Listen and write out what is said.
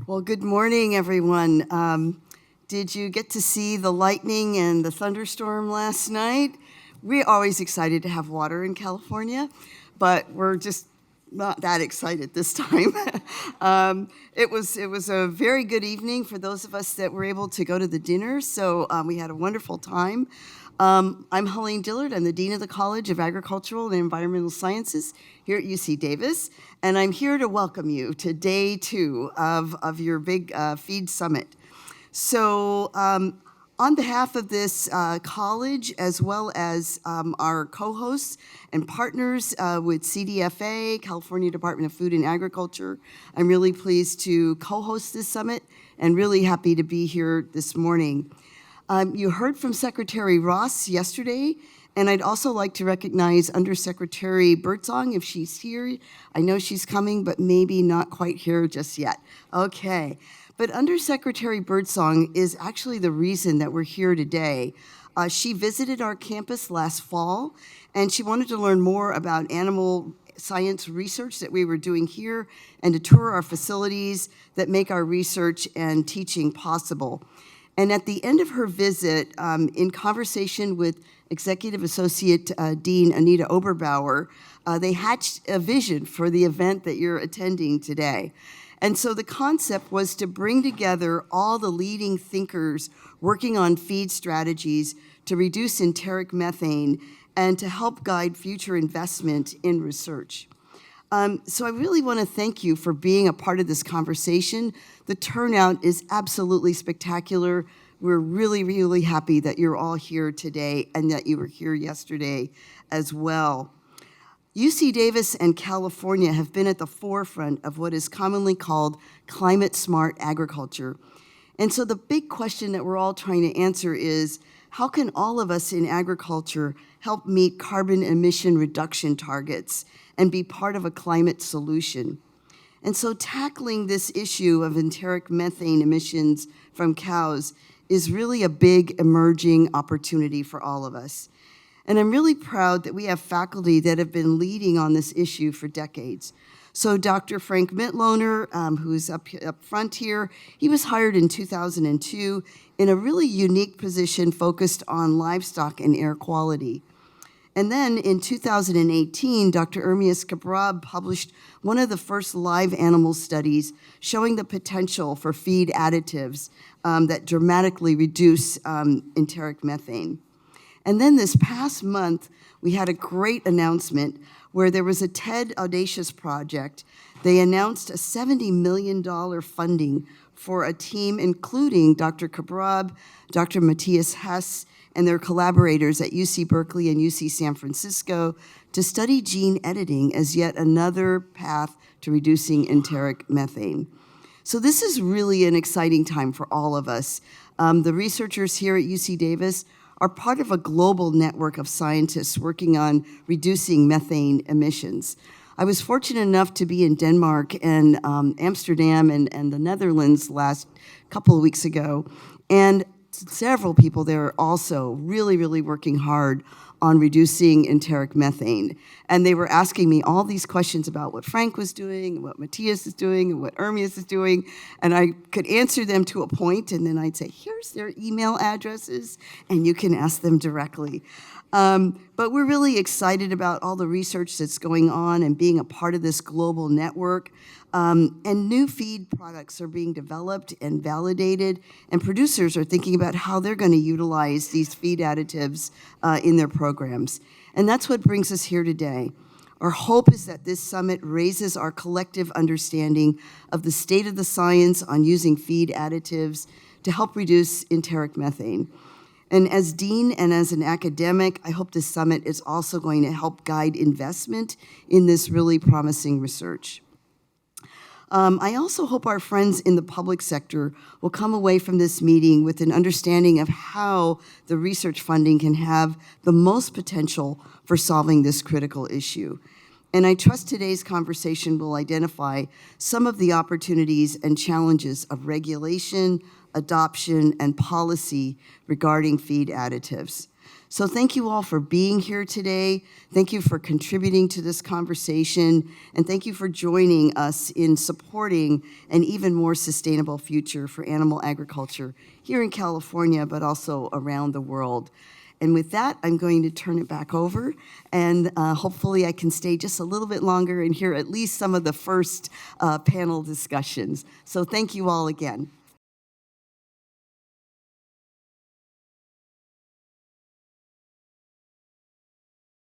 Well, good morning, everyone. Did you get to see the lightning and the thunderstorm last night? We're always excited to have water in California, but we're just not that excited this time. It was a very good evening for those of us that were able to go to the dinner, so we had a wonderful time. I'm Helene Dillard. I'm the Dean of the College of Agricultural and Environmental Sciences here at UC Davis, and I'm here to welcome you to day 2 of your big feed summit. So on behalf of this college, as well as our co-hosts and partners with CDFA, California Department of Food and Agriculture, I'm really pleased to co-host this summit and really happy to be here this morning. You heard from Secretary Ross yesterday, and I'd also like to recognize Undersecretary Birdsong if she's here. I know she's coming, but maybe not quite here just yet. Okay. But Undersecretary Birdsong is actually the reason that we're here today. She visited our campus last fall, and she wanted to learn more about animal science research that we were doing here and to tour our facilities that make our research and teaching possible. And at the end of her visit, in conversation with Executive Associate Dean Anita Oberbauer, they hatched a vision for the event that you're attending today. And so the concept was to bring together all the leading thinkers working on feed strategies to reduce enteric methane and to help guide future investment in research. So I really want to thank you for being a part of this conversation. The turnout is absolutely spectacular. We're really, really happy that you're all here today and that you were here yesterday as well. UC Davis and California have been at the forefront of what is commonly called climate-smart agriculture. And so the big question that we're all trying to answer is, how can all of us in agriculture help meet carbon emission reduction targets and be part of a climate solution? And so tackling this issue of enteric methane emissions from cows is really a big emerging opportunity for all of us. And I'm really proud that we have faculty that have been leading on this issue for decades. So Dr. Frank Mitloehner, who's up front here, he was hired in 2002 in a really unique position focused on livestock and air quality. And then in 2018, Dr. Ermias Kabrab published one of the first live animal studies showing the potential for feed additives that dramatically reduce enteric methane. And then this past month, we had a great announcement where there was a TED Audacious project. They announced a $70 million funding for a team including Dr. Kabrab, Dr. Matthias Hess, and their collaborators at UC Berkeley and UC San Francisco to study gene editing as yet another path to reducing enteric methane. So this is really an exciting time for all of us. The researchers here at UC Davis are part of a global network of scientists working on reducing methane emissions. I was fortunate enough to be in Denmark and Amsterdam and the Netherlands last couple of weeks ago, and several people there are also really, really working hard on reducing enteric methane. And they were asking me all these questions about what Frank was doing, and what Matthias is doing, and what Ermias is doing, and I could answer them to a point, and then I'd say, here's their email addresses, and you can ask them directly. But we're really excited about all the research that's going on and being a part of this global network. And new feed products are being developed and validated, and producers are thinking about how they're going to utilize these feed additives in their programs. And that's what brings us here today. Our hope is that this summit raises our collective understanding of the state of the science on using feed additives to help reduce enteric methane. And as dean and as an academic, I hope this summit is also going to help guide investment in this really promising research. I also hope our friends in the public sector will come away from this meeting with an understanding of how the research funding can have the most potential for solving this critical issue. And I trust today's conversation will identify some of the opportunities and challenges of regulation, adoption, and policy regarding feed additives. So thank you all for being here today. Thank you for contributing to this conversation, and thank you for joining us in supporting an even more sustainable future for animal agriculture here in California, but also around the world. And with that, I'm going to turn it back over, and hopefully I can stay just a little bit longer and hear at least some of the first panel discussions. So thank you all again.